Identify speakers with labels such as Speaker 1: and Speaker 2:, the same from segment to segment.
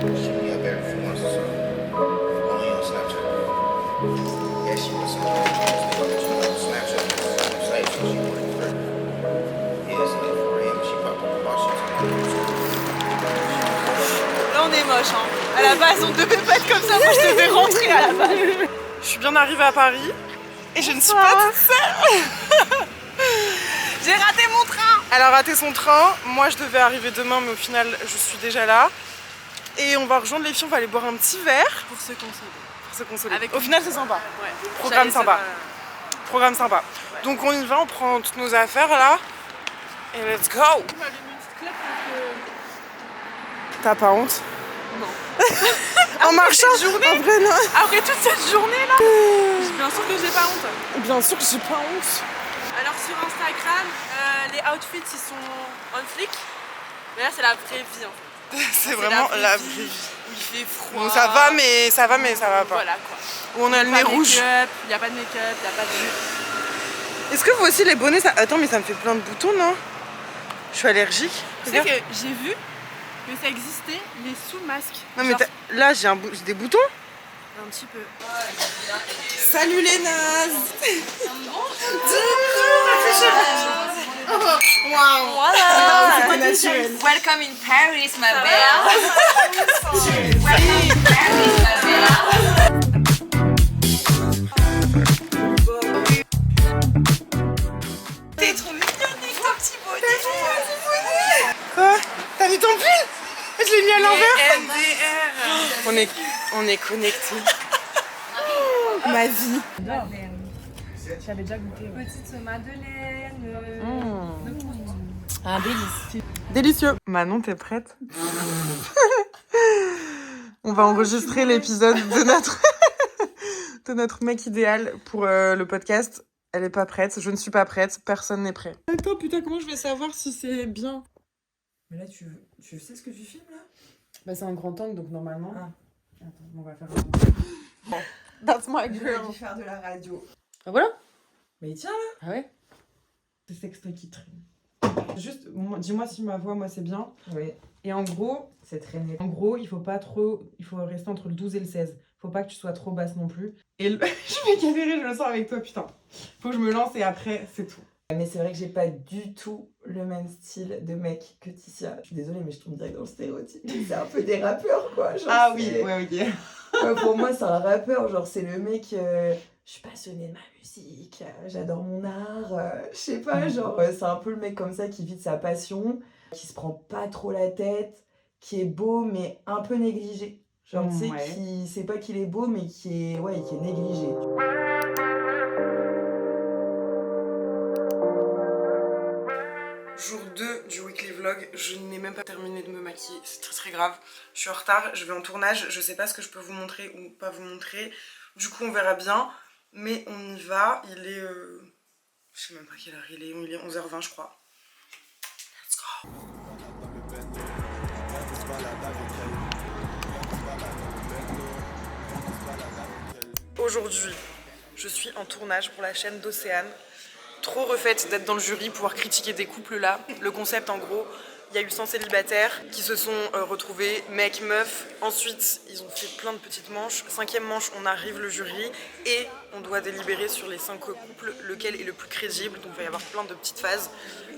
Speaker 1: She gave me a better performance, so only on Snapchat. Yeah, she was Snapchat site, so she worked for yeah, it's like 4 a.m. She popped up about
Speaker 2: Là on est moche hein. À la base on devait pas être comme ça, moi je devais rentrer à la base. Je suis bien arrivée à Paris et je ne suis pas toute seule. J'ai raté mon train. Elle a raté son train, moi je devais arriver demain mais au final je suis déjà là. Et on va rejoindre les filles, on va aller boire un petit verre. Pour se consoler. Pour se consoler. Au final c'est sympa. Ouais. Programme sympa. Programme sympa. Ouais. Donc on y va, on prend toutes nos affaires là. Et let's go. T'as pas honte? Non. En marchant journée, après, non. Après toute cette journée là, bien sûr que j'ai pas honte. Bien sûr que j'ai pas honte. Alors sur Instagram, les outfits ils sont on flic. Mais là c'est la vraie vie en fait. C'est vraiment la vraie vie. Où il fait froid. Donc ça va mais ça va pas. Voilà quoi. Où on a le nez rouge. Il n'y a pas de make-up, il n'y a pas de... Est-ce que vous aussi les bonnets ça... Attends mais ça me fait plein de boutons non? Je suis allergique.
Speaker 3: Tu sais que j'ai vu que ça existait mais sous le masque.
Speaker 2: Non mais là j'ai des boutons.
Speaker 3: Un petit peu.
Speaker 2: Salut les nazes.
Speaker 4: Wow.
Speaker 2: Voilà. C'était naturel.
Speaker 4: Welcome in Paris, ma belle. Welcome in Paris, ma belle.
Speaker 2: T'es trop mignonne avec ton petit bonnet. Quoi? T'as mis ton pull? Je l'ai mis à l'envers. On est connectés. Ma vie.
Speaker 3: J'avais déjà goûté. Petite madeleine.
Speaker 2: Un délice. Délicieux. Manon, t'es prête? On va enregistrer l'épisode de notre mec idéal pour le podcast. Elle est pas prête, je ne suis pas prête, personne n'est prêt. Attends, putain, comment je vais savoir si c'est bien?
Speaker 5: Mais là, tu sais ce que tu filmes, là?
Speaker 2: Bah, c'est un grand angle, donc normalement...
Speaker 5: Ah.
Speaker 2: Attends, on va faire un... That's my girl.
Speaker 5: J'aurais dû faire de la radio.
Speaker 2: Ah voilà?
Speaker 5: Mais tiens, là.
Speaker 2: Ah ouais? C'est sextoy qui traîne. Juste, dis-moi si ma voix, moi, c'est bien.
Speaker 5: Oui.
Speaker 2: Et en gros,
Speaker 5: C'est traîné.
Speaker 2: il faut rester entre le 12 et le 16. Faut pas que tu sois trop basse non plus. Et je vais galérer, je le sens avec toi, putain. Faut que je me lance et après, c'est tout.
Speaker 5: Mais c'est vrai que j'ai pas du tout le même style de mec que Ticia. Je suis désolée, mais je tombe direct dans le stéréotype. C'est un peu des rappeurs, quoi. Genre,
Speaker 2: Ah oui, ouais, ok.
Speaker 5: Ouais, pour moi, c'est un rappeur. Genre, c'est le mec... je suis passionnée de ma musique, j'adore mon art. Je sais pas, genre, c'est un peu le mec comme ça qui vit de sa passion, qui se prend pas trop la tête, qui est beau, mais un peu négligé. Genre, tu sais,
Speaker 2: Ouais.
Speaker 5: qui sait pas qu'il est beau, mais qui est négligé.
Speaker 2: Jour 2 du weekly vlog, je n'ai même pas terminé de me maquiller, c'est très très grave. Je suis en retard, je vais en tournage, je sais pas ce que je peux vous montrer ou pas vous montrer. Du coup on verra bien, mais on y va, il est... je sais même pas quelle heure il est 11h20 je crois. Let's go. Aujourd'hui, je suis en tournage pour la chaîne d'Océane. Trop refaite d'être dans le jury, pouvoir critiquer des couples là. Le concept en gros, il y a eu 100 célibataires qui se sont retrouvés, mec, meuf. Ensuite, ils ont fait plein de petites manches. 5e manche, on arrive le jury et on doit délibérer sur les 5 couples, lequel est le plus crédible. Donc il va y avoir plein de petites phases.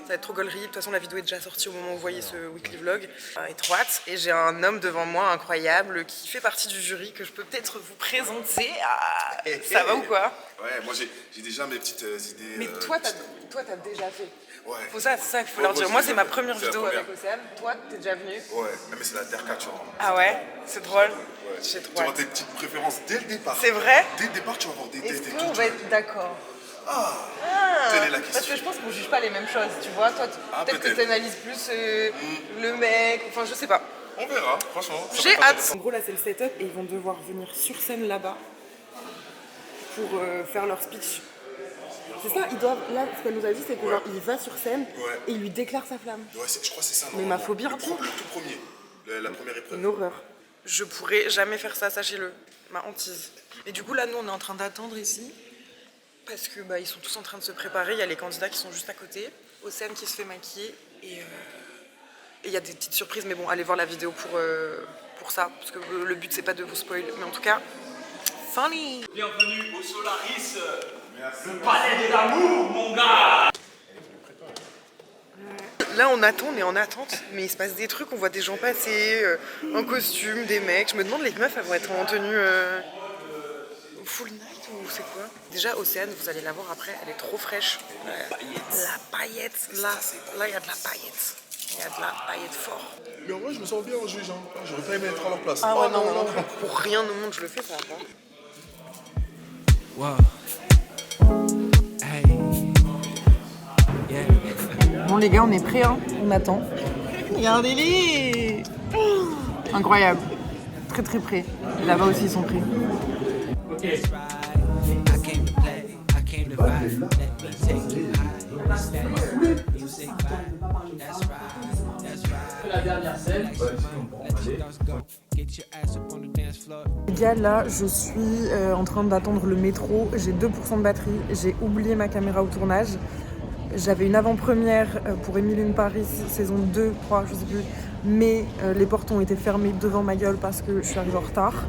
Speaker 2: Ça va être trop gaulerie. De toute façon, la vidéo est déjà sortie au moment où vous voyez ce weekly vlog. Étroite. Et j'ai un homme devant moi incroyable qui fait partie du jury que je peux peut-être vous présenter. Ça va ou quoi?
Speaker 6: Ouais, moi j'ai déjà mes petites idées.
Speaker 2: Mais toi, t'as déjà fait.
Speaker 6: Ouais.
Speaker 2: C'est ça qu'il faut leur dire. Moi, c'est ma première vidéo avec Océane. Toi, t'es déjà venu.
Speaker 6: Ouais, mais c'est la terre-cature.
Speaker 2: Ah ouais? C'est drôle.
Speaker 6: Ouais.
Speaker 2: J'ai trop
Speaker 6: Tu auras
Speaker 2: hâte.
Speaker 6: tes petites préférences dès le départ.
Speaker 2: C'est vrai?
Speaker 6: Dès le départ, tu vas avoir des
Speaker 2: Est-ce
Speaker 6: têtes et
Speaker 2: qu'on
Speaker 6: tout.
Speaker 2: va être d'accord?
Speaker 6: Telle est la
Speaker 2: Parce que
Speaker 6: question.
Speaker 2: je pense qu'on juge pas les mêmes choses, tu vois. Toi, peut-être que
Speaker 6: peut-être.
Speaker 2: t'analyses plus le mec, enfin, je sais pas.
Speaker 6: On verra, franchement. ça
Speaker 2: J'ai
Speaker 6: va être
Speaker 2: hâte.
Speaker 6: intéressant.
Speaker 2: En gros, là, c'est le setup et ils vont devoir venir sur scène là-bas pour faire leur speech. C'est ça, ils doivent. Là, ce qu'elle nous a dit, c'est que genre, il va sur scène et il lui déclare sa flamme.
Speaker 6: Ouais, je crois que c'est ça.
Speaker 2: Mais ma phobie
Speaker 6: le,
Speaker 2: intime.
Speaker 6: le tout premier, la première épreuve.
Speaker 2: Une horreur. Je pourrais jamais faire ça, sachez-le. Ma hantise. Et du coup, là, nous, on est en train d'attendre ici. Parce que ils sont tous en train de se préparer. Il y a les candidats qui sont juste à côté. Océane qui se fait maquiller. Et il y a des petites surprises. Mais bon, allez voir la vidéo pour pour ça, parce que le but c'est pas de vous spoil, mais en tout cas, funny.
Speaker 7: Bienvenue au Solaris, le palais de l'amour, mon gars.
Speaker 2: Là on attend, on est en attente, mais il se passe des trucs, on voit des gens passer en costume, des mecs. Je me demande les meufs elles vont être en tenue full night ou c'est quoi? Déjà Océane, vous allez la voir après, elle est trop fraîche. La paillette, là il y a de la paillette. Il y a de la paillette fort.
Speaker 6: Mais en vrai, je me sens bien en juge. J'aurais pas aimé être à leur place.
Speaker 2: Ah ouais, non, pour rien au monde je le fais ça.
Speaker 8: Wow. Hey. Yeah.
Speaker 2: Bon les gars, on est prêts, hein. On attend. Regardez-les. Incroyable. Très très près. Là-bas aussi ils sont prêts.
Speaker 8: I came to play, I came to fight. Let me take you high. Status, music vibe. That's right, that's right. La dernière scène. Let your dogs go. Get your ass up on the dance floor.
Speaker 2: Les gars, là je suis en train d'attendre le métro. J'ai 2% de batterie. J'ai oublié ma caméra au tournage. J'avais une avant-première pour Emily in Paris, saison 2, 3, je sais plus. Mais les portes ont été fermées devant ma gueule parce que je suis arrivée en retard.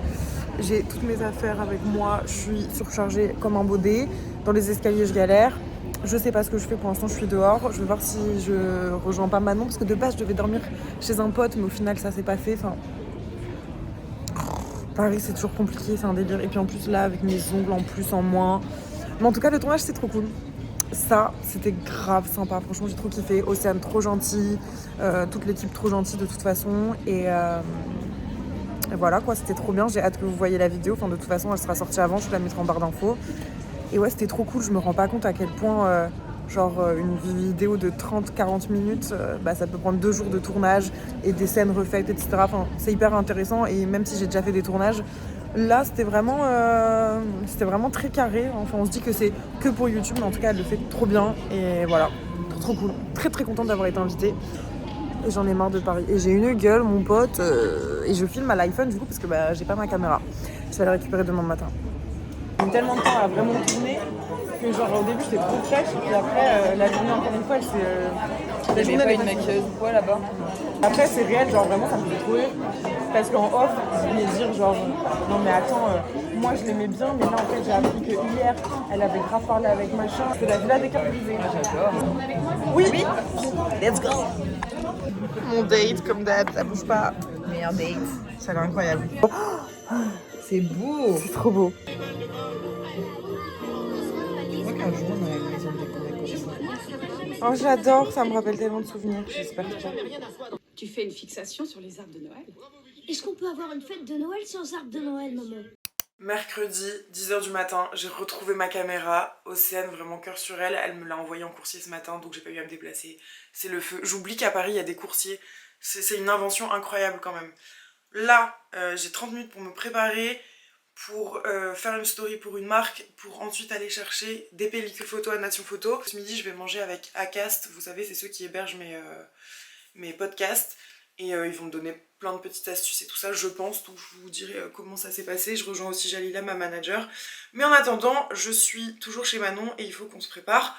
Speaker 2: J'ai toutes mes affaires avec moi, je suis surchargée comme un baudet. Dans les escaliers, je galère. Je sais pas ce que je fais pour l'instant, je suis dehors. Je vais voir si je rejoins pas Manon parce que de base, je devais dormir chez un pote, mais au final, ça s'est pas fait. Enfin, Paris, c'est toujours compliqué, c'est un délire. Et puis en plus, là, avec mes ongles en plus, en moins. Mais en tout cas, le tournage, c'est trop cool. Ça, c'était grave sympa. Franchement, j'ai trop kiffé. Océane, trop gentil. Toute l'équipe, trop gentille de toute façon. Et voilà, quoi, c'était trop bien. J'ai hâte que vous voyez la vidéo. Enfin, de toute façon, elle sera sortie avant. Je vous la mettrai en barre d'infos. Et ouais, c'était trop cool. Je me rends pas compte à quel point, une vidéo de 30-40 minutes, ça peut prendre 2 jours de tournage et des scènes refaites, etc. Enfin, c'est hyper intéressant. Et même si j'ai déjà fait des tournages, là, c'était vraiment très carré. Enfin, on se dit que c'est que pour YouTube, mais en tout cas, elle le fait trop bien. Et voilà, trop cool. Très très contente d'avoir été invitée. Et j'en ai marre de Paris. Et j'ai une gueule, mon pote, et je filme à l'iPhone du coup parce que j'ai pas ma caméra. Je vais la récupérer demain matin. J'ai mis tellement de temps à vraiment tourner que au début j'étais trop fraîche et après la journée encore une fois la journée avec une maquilleuse ou quoi là-bas. Après c'est réel, vraiment ça me fait trop rire parce qu'en off je voulais dire non mais attends, moi je l'aimais bien mais là en fait j'ai appris que hier elle avait grave parlé avec machin, c'est la villa des cœurs brisés. J'adore. Oui, let's go. Mon date comme d'hab, ça bouge pas. Meilleur date. Ça a l'air incroyable. C'est beau. C'est trop beau. Oh, j'adore, ça me rappelle tellement de souvenirs. J'espère que
Speaker 9: Tu fais une fixation sur les arbres de Noël?
Speaker 10: Est-ce qu'on peut avoir une fête de Noël sans arbre de Noël, maman?
Speaker 2: Mercredi, 10h du matin, j'ai retrouvé ma caméra. Océane, vraiment cœur sur elle. Elle me l'a envoyée en coursier ce matin, donc j'ai pas eu à me déplacer. C'est le feu. J'oublie qu'à Paris, il y a des coursiers. C'est une invention incroyable quand même. Là, j'ai 30 minutes pour me préparer, pour faire une story pour une marque, pour ensuite aller chercher des pellicules photo à Nation Photo. Ce midi, je vais manger avec Acast. Vous savez, c'est ceux qui hébergent mes podcasts. Et ils vont me donner plein de petites astuces et tout ça, je pense. Donc je vous dirai comment ça s'est passé. Je rejoins aussi Jalila, ma manager. Mais en attendant, je suis toujours chez Manon et il faut qu'on se prépare.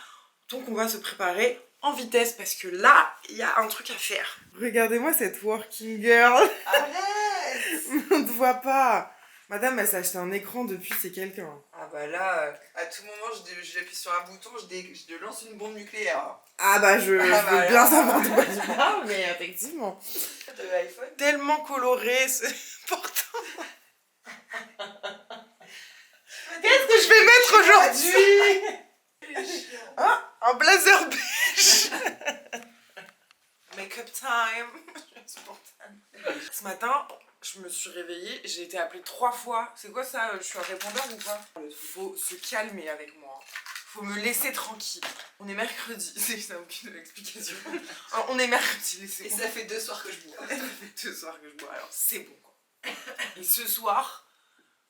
Speaker 2: Donc on va se préparer en vitesse parce que là, il y a un truc à faire. Regardez-moi cette working girl. Arrête. On ne voit pas. Madame, elle s'est acheté un écran depuis, c'est quelqu'un.
Speaker 11: Ah bah là, à tout moment, j'appuie sur un bouton, je lance une bombe nucléaire.
Speaker 2: Ah bah je veux bien savoir de quoi tu parles, mais effectivement.
Speaker 11: De l'iPhone.
Speaker 2: Tellement coloré, c'est important. Qu'est-ce que je vais mettre aujourd'hui? Ah, un blazer beige. Make-up time. Ce matin, je me suis réveillée, j'ai été appelée 3 fois. C'est quoi ça? Je suis un répondeur ou pas? Faut se calmer avec moi. Faut me laisser tranquille. On est mercredi, ça n'a aucune explication. On est mercredi, laissez-moi.
Speaker 11: Et ça fait 2 soirs que je bois.
Speaker 2: Ça fait 2 soirs que je bois, alors c'est bon quoi. Et ce soir,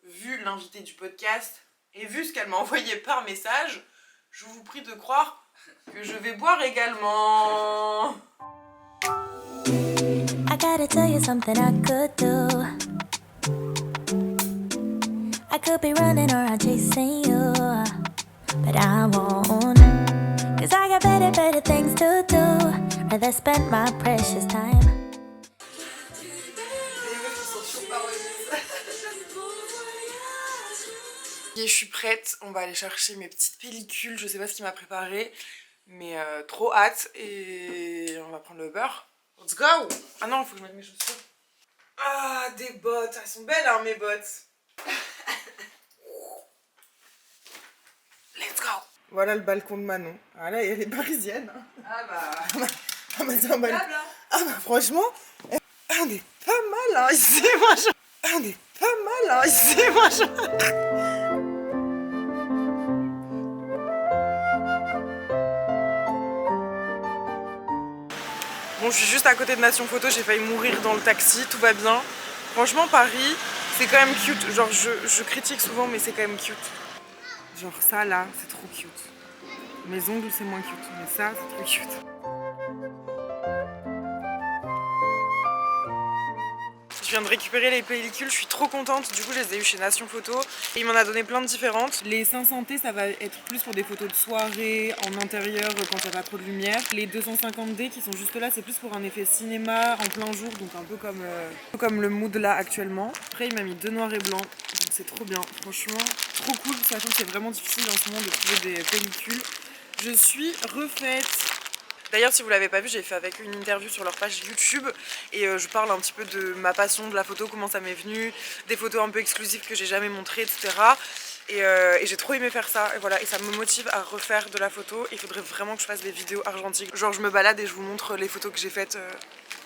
Speaker 2: vu l'invité du podcast et vu ce qu'elle m'a envoyé par message, je vous prie de croire que je vais boire également.
Speaker 10: I gotta tell you something I could do. I could be running around chasing you, but I won't. Cause I got better things to do. Rather spend my precious time.
Speaker 11: Les meufs qui sont sur
Speaker 2: Et je suis prête, on va aller chercher mes petites pellicules, je sais pas ce qu'il m'a préparé, mais trop hâte et on va prendre le beurre. Let's go! Ah non, il faut que je mette mes chaussures. Ah, des bottes, elles sont belles hein mes bottes. Let's go! Voilà le balcon de Manon. Ah là, elle est parisienne.
Speaker 11: Ah bah.
Speaker 2: Ah bah c'est un balcon. Ah bah franchement, on est pas mal hein ici, franchement. On est pas mal hein ici, franchement. Bon, je suis juste à côté de Nation Photo, j'ai failli mourir dans le taxi, tout va bien. Franchement, Paris, c'est quand même cute. Genre, je critique souvent, mais c'est quand même cute. Genre ça là, c'est trop cute. Mes ongles, c'est moins cute, mais ça, c'est trop cute. Je viens de récupérer les pellicules, je suis trop contente. Du coup, je les ai eues chez Nation Photo. Et il m'en a donné plein de différentes. Les 500T, ça va être plus pour des photos de soirée, en intérieur, quand il n'y a pas trop de lumière. Les 250D qui sont juste là, c'est plus pour un effet cinéma en plein jour, donc un peu comme le mood là actuellement. Après, il m'a mis 2 noirs et blancs, donc c'est trop bien. Franchement, trop cool, sachant que c'est vraiment difficile en ce moment de trouver des pellicules. Je suis refaite. D'ailleurs, si vous l'avez pas vu, j'ai fait avec une interview sur leur page YouTube et je parle un petit peu de ma passion de la photo, comment ça m'est venu, des photos un peu exclusives que j'ai jamais montrées, etc. Et j'ai trop aimé faire ça, et voilà, et ça me motive à refaire de la photo. Il faudrait vraiment que je fasse des vidéos argentiques. Genre je me balade et je vous montre les photos que j'ai faites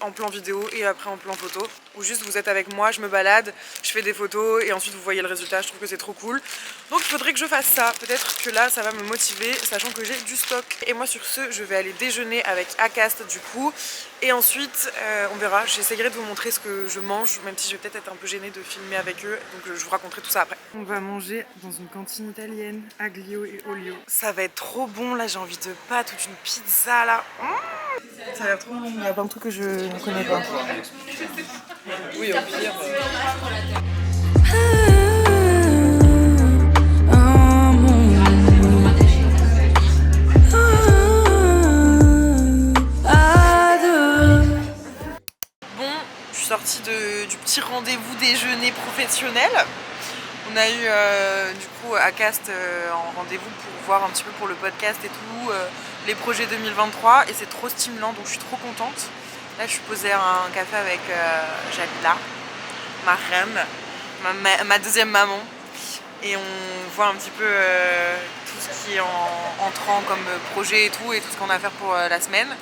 Speaker 2: en plan vidéo et après en plan photo. Ou juste vous êtes avec moi, je me balade, je fais des photos et ensuite vous voyez le résultat, je trouve que c'est trop cool. Donc il faudrait que je fasse ça, peut-être que là ça va me motiver, sachant que j'ai du stock. Et moi sur ce, je vais aller déjeuner avec Acast du coup. Et ensuite, on verra, j'essaierai de vous montrer ce que je mange, même si je vais peut-être être un peu gênée de filmer avec eux. Donc je vous raconterai tout ça après. On va manger dans une cantine italienne, Aglio et Olio. Ça va être trop bon, là j'ai envie de pâtes ou d'une pizza là. Ça a l'air trop bon, il y a plein de trucs que je ne connais pas. Oui, au pire. Sortie du petit rendez-vous déjeuner professionnel. On a eu du coup Acast en rendez-vous pour voir un petit peu pour le podcast et tout, les projets 2023 et c'est trop stimulant donc je suis trop contente. Là je suis posée à un café avec Jalila, ma reine, ma deuxième maman et on voit un petit peu tout ce qui est entrant comme projet et tout ce qu'on a à faire pour la semaine.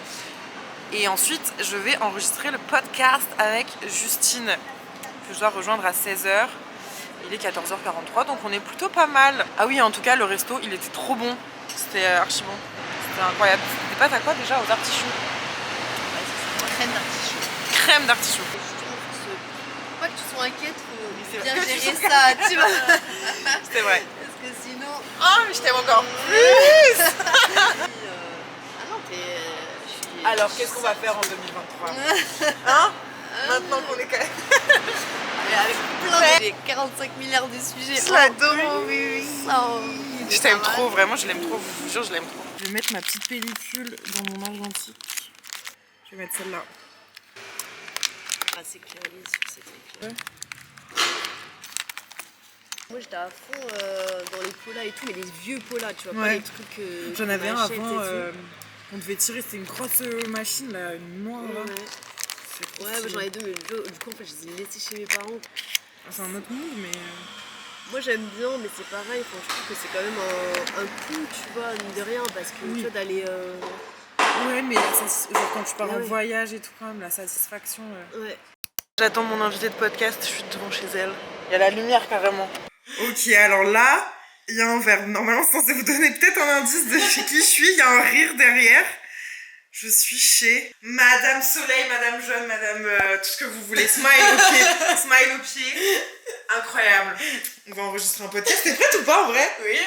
Speaker 2: Et ensuite, je vais enregistrer le podcast avec Justine, que je dois rejoindre à 16h. Il est 14h43, donc on est plutôt pas mal. Ah oui, en tout cas, le resto, il était trop bon. C'était archi bon. C'était incroyable. C'était pas à quoi déjà? Aux artichauts.
Speaker 12: Crème d'artichaut.
Speaker 2: Crème d'artichaut.
Speaker 12: Faut pas que tu sois inquiète, faut bien gérer ça, tu vois.
Speaker 2: C'est vrai.
Speaker 12: Parce que sinon...
Speaker 2: Oh, mais je t'aime encore plus.
Speaker 12: Ah non, t'es...
Speaker 2: Alors, qu'est-ce qu'on va faire en 2023? Hein? Maintenant qu'on est quand même...
Speaker 12: Avec plein de 45 milliards de sujets.
Speaker 2: Je l'adore,
Speaker 12: oui.
Speaker 2: Je t'aime trop, vraiment, je l'aime trop, je vous jure, je l'aime trop. Je vais mettre ma petite pellicule dans mon argentique. Je vais mettre celle-là.
Speaker 12: Ah, c'est clairement sur ces trucs-là. Moi j'étais à fond dans les polas et tout, mais les vieux polas, tu vois, pas les trucs.
Speaker 2: J'en avais un avant. On devait tirer, c'était une grosse machine là, une noire là.
Speaker 12: Ouais, moi j'en ai deux, mais du coup en fait je les ai laissés chez mes parents.
Speaker 2: C'est un autre monde, mais.
Speaker 12: Moi j'aime bien, mais c'est pareil, enfin, je trouve que c'est quand même un coup, tu vois, mine de rien, parce que tu vois, d'aller.
Speaker 2: Ouais, mais genre, quand tu pars en voyage et tout, quand même, la satisfaction.
Speaker 12: Ouais.
Speaker 2: J'attends mon invitée de podcast, je suis devant chez elle. Il y a la lumière carrément. Ok, alors là. Il y a un verbe. Normalement, c'est censé vous donner peut-être un indice de chez qui je suis. Il y a un rire derrière. Je suis chez Madame Soleil, Madame Jeune, Madame tout ce que vous voulez. Smile au pied. Smile au pied. Incroyable. On va enregistrer un podcast. T'es prête ou pas en vrai?
Speaker 13: Oui,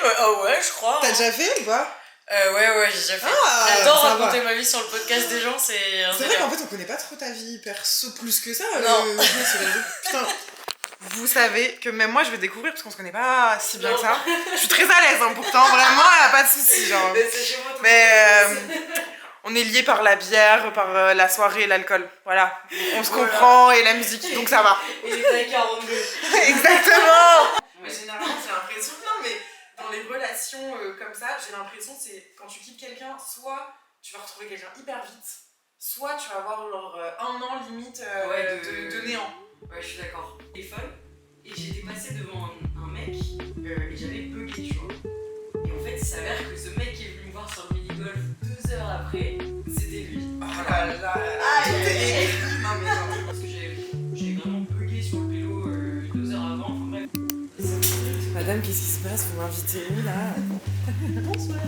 Speaker 13: ouais, je crois.
Speaker 2: T'as déjà fait ou pas?
Speaker 13: Ouais, j'ai déjà fait.
Speaker 2: Ah,
Speaker 13: j'adore raconter ma vie sur le podcast des gens, c'est
Speaker 2: vrai qu'en fait, on connaît pas trop ta vie perso plus que ça.
Speaker 13: Non.
Speaker 2: Putain. Vous savez que même moi je vais découvrir parce qu'on se connaît pas si bien que ça. Je suis très à l'aise hein, pourtant, vraiment, y a pas de soucis genre. Mais on est liés par la bière, par la soirée et l'alcool. Voilà, on se comprend et la musique, donc ça va.
Speaker 13: Et les années 42.
Speaker 2: Exactement. Mais généralement j'ai l'impression, non mais relations comme ça, j'ai l'impression c'est quand tu quittes quelqu'un, soit tu vas retrouver quelqu'un hyper vite, soit tu vas avoir genre 1 an limite de néant.
Speaker 13: Ouais, je suis d'accord. Téléphone, et j'étais passée devant un mec et j'avais bugué, tu vois. Et en fait, il s'avère que ce mec qui est venu me voir sur le mini-golf 2 heures après, c'était lui.
Speaker 2: Oh là là, t'es écrit.
Speaker 13: Non, mais non, parce que j'ai vraiment bugué sur le vélo 2 heures avant, enfin bref.
Speaker 2: Madame, qu'est-ce qui se passe? Vous m'invitez où là? Bonsoir.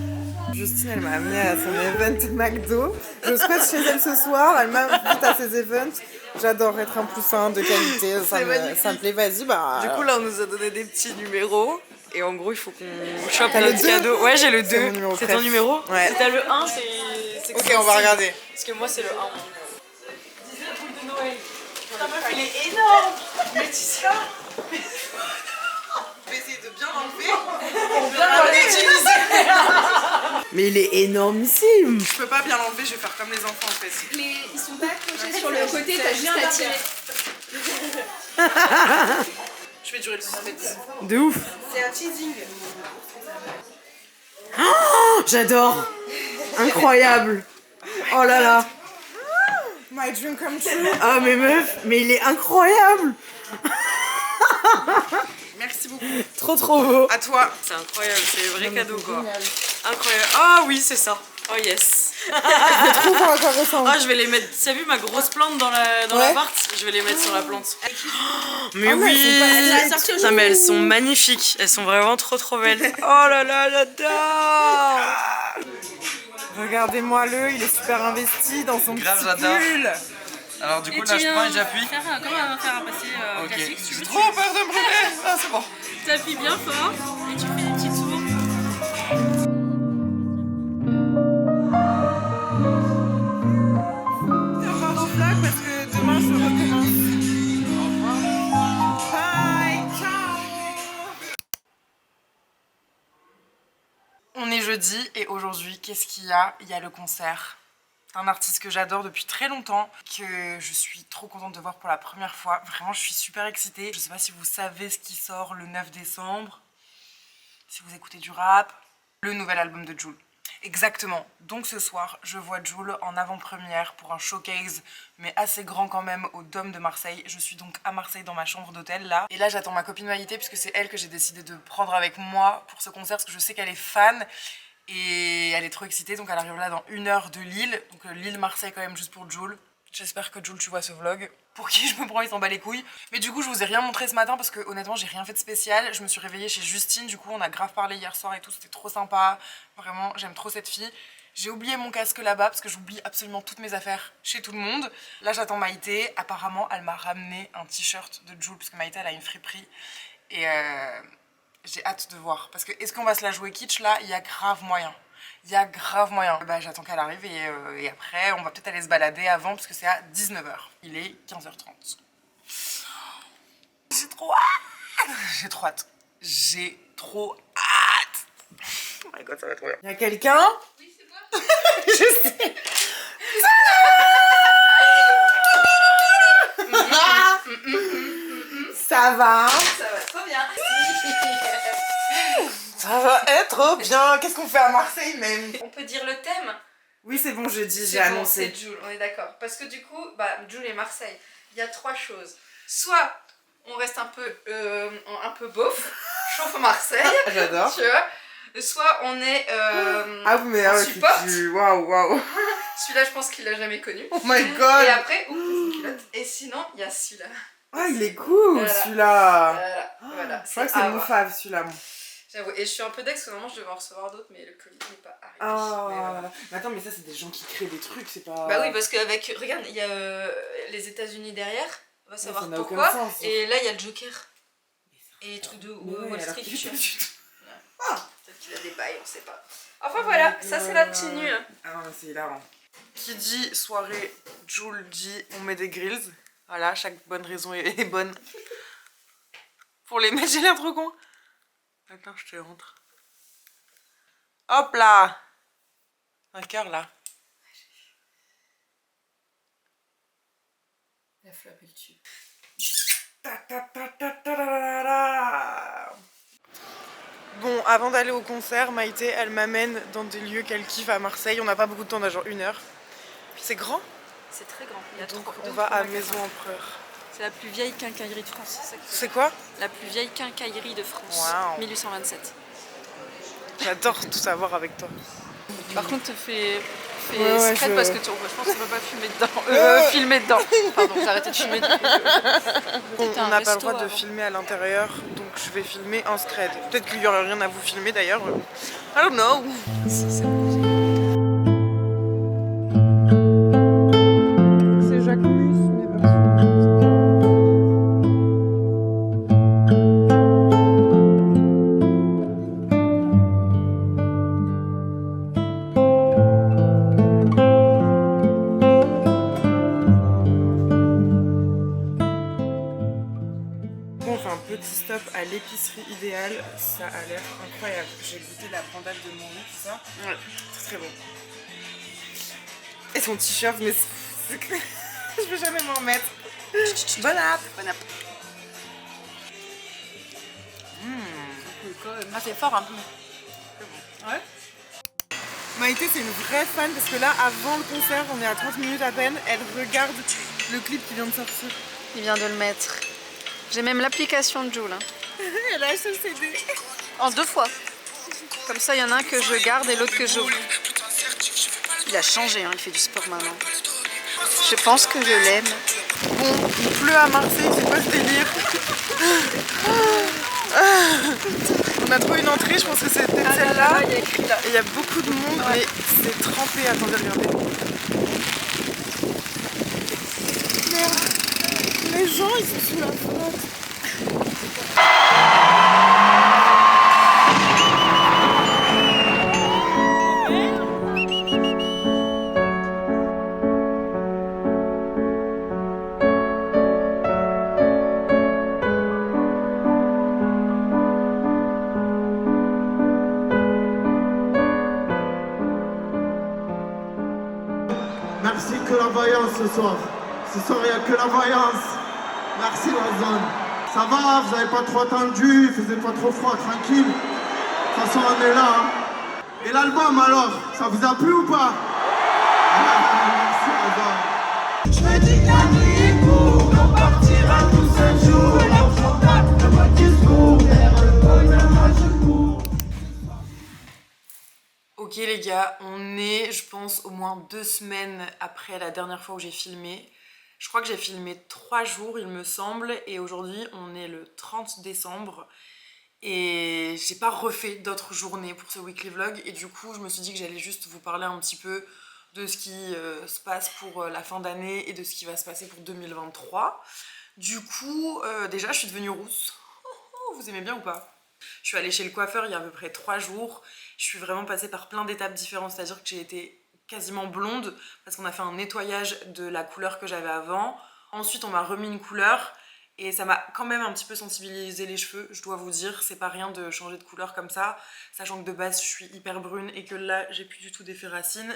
Speaker 2: Justine, elle m'a amenée à son event McDo. Je souhaite chez elle ce soir. Elle m'invite à ses events. J'adore être un +1 de qualité. Ça me plaît, vas-y. Bah.
Speaker 11: Du coup, là, on nous a donné des petits numéros. Et en gros, il faut qu'on chope
Speaker 2: T'as le
Speaker 11: notre
Speaker 2: 2?
Speaker 11: cadeau. Ouais, j'ai le
Speaker 2: C'est
Speaker 11: 2.
Speaker 2: mon numéro
Speaker 11: C'est
Speaker 2: 13.
Speaker 11: ton numéro?
Speaker 2: Ouais.
Speaker 11: Si t'as le 1, c'est
Speaker 2: Ok, on va regarder.
Speaker 11: Parce que moi, c'est le 1.
Speaker 13: 19 boules de Noël.
Speaker 11: Putain, meuf, il est énorme. Laetitia.
Speaker 2: Je vais essayer de bien l'enlever.
Speaker 11: Pour bien l'utiliser.
Speaker 2: Mais il est énormissime. Je peux pas bien l'enlever, je vais faire comme les enfants en fait.
Speaker 9: Mais ils sont pas accrochés sur le côté, t'as juste à tirer.
Speaker 2: Je vais durer le suspense.
Speaker 11: De ouf.
Speaker 2: C'est un teasing.
Speaker 11: Oh, j'adore. Incroyable. Oh là là.
Speaker 2: My dream come true.
Speaker 11: Ah, mais meuf, mais il est incroyable.
Speaker 2: Merci beaucoup.
Speaker 11: Trop beau.
Speaker 2: À toi.
Speaker 11: C'est incroyable, c'est un vrai cadeau quoi. Incroyable. Ah oui, c'est ça. Oh yes.
Speaker 2: Je trouve à quoi ressemble.
Speaker 11: Ah, je vais les mettre. T'as vu ma grosse plante dans l'appart? Je vais les mettre sur la plante. Mais
Speaker 2: Ah ouais,
Speaker 11: oui.
Speaker 2: elles sont pas
Speaker 11: Non, mais elles sont magnifiques. Elles sont vraiment trop belles. Oh là là, j'adore.
Speaker 2: Regardez-moi-le, il est super investi dans son
Speaker 7: Grave,
Speaker 2: petit
Speaker 7: j'adore.
Speaker 2: pull.
Speaker 7: Alors, du coup, là, je prends et j'appuie.
Speaker 3: Comment on va faire un passé classique? Si tu
Speaker 7: J'ai
Speaker 3: veux,
Speaker 7: trop peur de me brûler. Ah, c'est bon.
Speaker 3: tu appuies bien fort et tu fais des petites tours.
Speaker 2: On vlog parce que demain je recommence. Bye, ciao. On est jeudi et aujourd'hui, qu'est-ce qu'il y a? Il y a le concert d'un artiste que j'adore depuis très longtemps, que je suis trop contente de voir pour la première fois. Vraiment, je suis super excitée. Je sais pas si vous savez ce qui sort le 9 décembre, si vous écoutez du rap, le nouvel album de Jul. Exactement. Donc ce soir, je vois Jul en avant-première pour un showcase, mais assez grand quand même, au Dôme de Marseille. Je suis donc à Marseille dans ma chambre d'hôtel là. Et là, j'attends ma copine Maïté puisque c'est elle que j'ai décidé de prendre avec moi pour ce concert parce que je sais qu'elle est fan. Et elle est trop excitée, donc elle arrive là dans 1 heure de Lille. Donc Lille-Marseille quand même juste pour Jul. J'espère que Jul tu vois ce vlog. Pour qui je me prends, il s'en bat les couilles. Mais du coup je vous ai rien montré ce matin parce que honnêtement j'ai rien fait de spécial. Je me suis réveillée chez Justine, du coup on a grave parlé hier soir et tout, c'était trop sympa. Vraiment j'aime trop cette fille. J'ai oublié mon casque là-bas parce que j'oublie absolument toutes mes affaires chez tout le monde. Là j'attends Maïté, apparemment elle m'a ramené un t-shirt de Jul parce que Maïté elle a une friperie. Et j'ai hâte de voir. Parce que est-ce qu'on va se la jouer kitsch là? Il y a grave moyen. Il y a grave moyen. Bah j'attends qu'elle arrive et après on va peut-être aller se balader avant parce que c'est à 19 h. Il est 15 h 30. J'ai trop hâte. J'ai trop hâte. J'ai trop hâte. Oh my god, ça va être trop bien. Il y a quelqu'un? Oui, c'est moi. Je sais. Ça va?
Speaker 11: Ça va trop bien.
Speaker 2: Ça va être bien. Qu'est-ce qu'on fait à Marseille même?
Speaker 11: On peut dire le thème?
Speaker 2: Oui, c'est bon, j'ai dit, j'ai
Speaker 11: C'est bon,
Speaker 2: annoncé.
Speaker 11: c'est Jul, on est d'accord. Parce que du coup, Jul et Marseille, il y a 3 choses. Soit on reste un peu beauf, chauffe Marseille.
Speaker 2: J'adore.
Speaker 11: Tu vois. Soit on est
Speaker 2: Ah oui, mais
Speaker 11: on supporte.
Speaker 2: Waouh.
Speaker 11: Celui-là, je pense qu'il l'a jamais connu.
Speaker 2: Oh my god.
Speaker 11: Et après, ouf, culotte. Et sinon, il y a celui-là.
Speaker 2: Ah, il est cool,
Speaker 11: Voilà. Voilà.
Speaker 2: Je crois que c'est mon fave celui-là.
Speaker 11: J'avoue, et je suis un peu dex, parce que normalement je devais en recevoir d'autres, mais le Covid n'est pas arrivé.
Speaker 2: Oh,
Speaker 11: Mais voilà.
Speaker 2: mais attends, mais ça c'est des gens qui créent des trucs, c'est pas...
Speaker 11: Bah oui, parce qu'avec, regarde, il y a les États-Unis derrière, on va savoir
Speaker 2: ça n'a
Speaker 11: pourquoi.
Speaker 2: aucun sens.
Speaker 11: Et là, il y a le Joker. Et les trucs de
Speaker 2: Ouais,
Speaker 11: Wall
Speaker 2: alors
Speaker 11: Street.
Speaker 2: que je sais pas du tout.
Speaker 11: Peut-être qu'il a des bails, on sait pas. Enfin voilà, ça c'est la tenue.
Speaker 2: Ah non, mais c'est hilarant. Qui dit soirée, Jul dit on met des grills. Voilà, chaque bonne raison est bonne. Pour les mettre, j'ai l'air trop con. Attends, je te montre. Hop là! Un cœur là.
Speaker 11: La flop elle tue.
Speaker 2: Bon, avant d'aller au concert, Maïté, elle m'amène dans des lieux qu'elle kiffe à Marseille. On n'a pas beaucoup de temps, on a genre 1 heure. C'est grand.
Speaker 11: C'est très grand. Il y a
Speaker 2: Donc
Speaker 11: trois-
Speaker 2: on
Speaker 11: deux,
Speaker 2: va
Speaker 11: trois
Speaker 2: à
Speaker 11: magasins.
Speaker 2: Maison Empereur.
Speaker 11: C'est la plus vieille quincaillerie de France.
Speaker 2: C'est quoi?
Speaker 11: La plus vieille quincaillerie de France.
Speaker 2: Waouh.
Speaker 11: 1827.
Speaker 2: J'adore tout savoir avec toi.
Speaker 11: Par contre, fais
Speaker 2: Ouais,
Speaker 11: secrète
Speaker 2: je-
Speaker 11: parce que je pense qu'on peut pas fumer dedans. Filmer dedans. Pardon, j'ai arrêté de fumer.
Speaker 2: On n'a pas le droit de filmer à l'intérieur, donc je vais filmer en scred. Peut-être qu'il n'y aurait rien à vous filmer d'ailleurs. I don't know. C'est Jacquemus, mais Bon, on fait un petit stop à l'épicerie idéale, ça a l'air incroyable. J'ai goûté la brandade de mon riz, tout ça. Ouais, c'est très bon. Et son t-shirt, mais c'est que je vais jamais m'en remettre. Bon app.
Speaker 11: Bon app. Ah, c'est fort un peu.
Speaker 2: Ouais. Maïté, c'est une vraie fan parce que là, avant le concert, on est à 30 minutes à peine, elle regarde le clip qui vient de sortir.
Speaker 11: Il vient de le mettre. J'ai même l'application de Joule.
Speaker 2: Elle a acheté le CD.
Speaker 11: En 2 fois. Comme ça, il y en a un que je garde et l'autre que j'ouvre. Il a changé, hein, il fait du sport maintenant. Je pense que je l'aime.
Speaker 2: Bon, il pleut à Marseille, c'est quoi ce délire? On a trouvé une entrée, je pense que c'est peut-être celle-là.
Speaker 11: Il y a écrit là.
Speaker 2: Et il y a beaucoup de monde, mais c'est trempé. Attendez, regardez. Merde. Les gens, ils sont sous la flotte.
Speaker 14: Merci que la vaillance ce soir. Ce soir, il n'y a que la vaillance. Merci la zone. Ça va, vous n'avez pas trop attendu, il faisait pas trop froid, tranquille. De toute façon, on est là. Hein. Et l'album alors, ça vous a plu ou pas? Merci la zone. Je me dis que la nuit est courte, on partira tous un jour. L'argent date de votre discours, vers le bonheur, moi je cours.
Speaker 2: Ok les gars, on est, je pense, au moins 2 semaines après la dernière fois où j'ai filmé. Je crois que j'ai filmé 3 jours, il me semble, et aujourd'hui on est le 30 décembre. Et j'ai pas refait d'autres journées pour ce weekly vlog, et du coup je me suis dit que j'allais juste vous parler un petit peu de ce qui se passe pour la fin d'année et de ce qui va se passer pour 2023. Du coup, déjà je suis devenue rousse. Vous aimez bien ou pas? Je suis allée chez le coiffeur il y a à peu près 3 jours. Je suis vraiment passée par plein d'étapes différentes, c'est-à-dire que j'ai été quasiment blonde parce qu'on a fait un nettoyage de la couleur que j'avais avant. Ensuite on m'a remis une couleur et ça m'a quand même un petit peu sensibilisé les cheveux, je dois vous dire. C'est pas rien de changer de couleur comme ça, sachant que de base je suis hyper brune et que là j'ai plus du tout d'effet racine.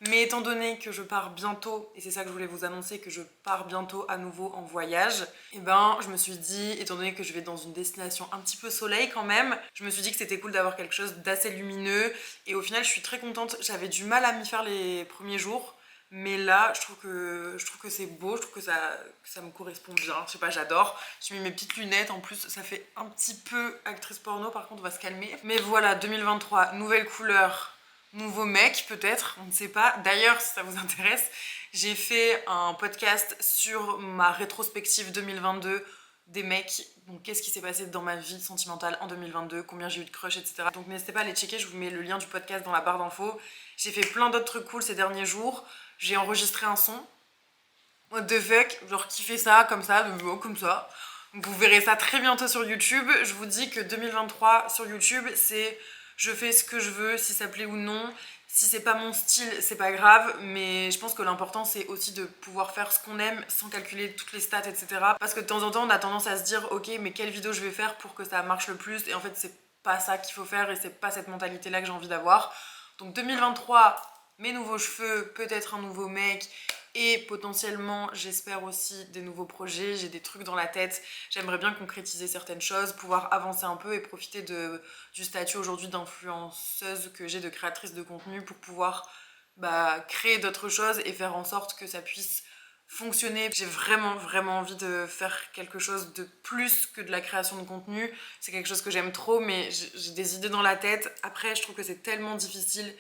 Speaker 2: Mais étant donné que je pars bientôt, et c'est ça que je voulais vous annoncer, que je pars bientôt à nouveau en voyage, et ben je me suis dit, étant donné que je vais dans une destination un petit peu soleil quand même, je me suis dit que c'était cool d'avoir quelque chose d'assez lumineux, et au final je suis très contente. J'avais du mal à m'y faire les premiers jours, mais là je trouve que c'est beau, je trouve que ça me correspond bien, je sais pas, j'adore. J'ai mis mes petites lunettes, en plus ça fait un petit peu actrice porno, par contre on va se calmer. Mais voilà, 2023, nouvelle couleur, nouveau mec peut-être, on ne sait pas. D'ailleurs, si ça vous intéresse, j'ai fait un podcast sur ma rétrospective 2022 des mecs. Donc qu'est-ce qui s'est passé dans ma vie sentimentale en 2022, combien j'ai eu de crush, etc. Donc n'hésitez pas à aller checker, je vous mets le lien du podcast dans la barre d'infos. J'ai fait plein d'autres trucs cool ces derniers jours. J'ai enregistré un son. What the fuck, genre kiffer ça, comme ça, comme ça. Donc vous verrez ça très bientôt sur YouTube. Je vous dis que 2023 sur YouTube, c'est... Je fais ce que je veux, si ça plaît ou non. Si c'est pas mon style, c'est pas grave. Mais je pense que l'important, c'est aussi de pouvoir faire ce qu'on aime sans calculer toutes les stats, etc. Parce que de temps en temps, on a tendance à se dire, ok, mais quelle vidéo je vais faire pour que ça marche le plus? Et en fait, c'est pas ça qu'il faut faire et c'est pas cette mentalité-là que j'ai envie d'avoir. Donc 2023, mes nouveaux cheveux, peut-être un nouveau mec et potentiellement j'espère aussi des nouveaux projets, j'ai des trucs dans la tête, j'aimerais bien concrétiser certaines choses, pouvoir avancer un peu et profiter du statut aujourd'hui d'influenceuse que j'ai, de créatrice de contenu, pour pouvoir créer d'autres choses et faire en sorte que ça puisse fonctionner. J'ai vraiment envie de faire quelque chose de plus que de la création de contenu. C'est quelque chose que j'aime trop, mais j'ai des idées dans la tête. Après, je trouve que c'est tellement difficile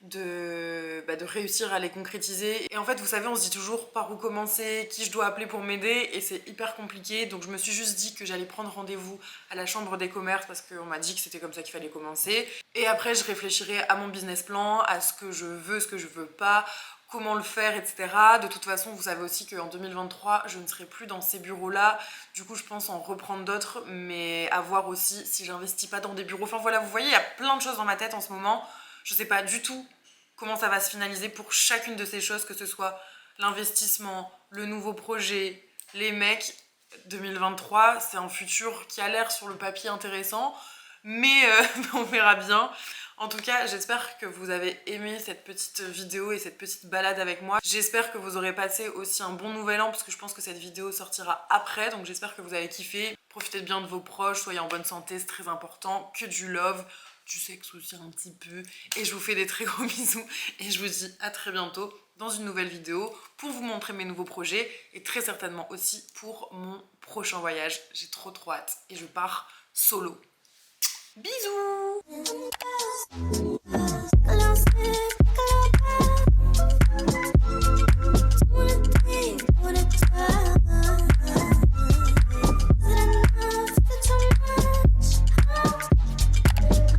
Speaker 2: de réussir à les concrétiser. Et en fait, vous savez, on se dit toujours par où commencer, qui je dois appeler pour m'aider, et c'est hyper compliqué. Donc je me suis juste dit que j'allais prendre rendez-vous à la chambre des commerces parce qu'on m'a dit que c'était comme ça qu'il fallait commencer. Et après, je réfléchirai à mon business plan, à ce que je veux, ce que je veux pas, comment le faire, etc. De toute façon, vous savez aussi qu'en 2023, je ne serai plus dans ces bureaux-là. Du coup, je pense en reprendre d'autres, mais à voir aussi si j'investis pas dans des bureaux. Enfin voilà, vous voyez, il y a plein de choses dans ma tête en ce moment. Je sais pas du tout comment ça va se finaliser pour chacune de ces choses, que ce soit l'investissement, le nouveau projet, les mecs. 2023, c'est un futur qui a l'air sur le papier intéressant, mais on verra bien. En tout cas, j'espère que vous avez aimé cette petite vidéo et cette petite balade avec moi. J'espère que vous aurez passé aussi un bon nouvel an, parce que je pense que cette vidéo sortira après, donc j'espère que vous avez kiffé. Profitez bien de vos proches, soyez en bonne santé, c'est très important, que du love, du sexe aussi un petit peu. Et je vous fais des très gros bisous et je vous dis à très bientôt dans une nouvelle vidéo pour vous montrer mes nouveaux projets et très certainement aussi pour mon prochain voyage. J'ai trop hâte et je pars solo. Bisous.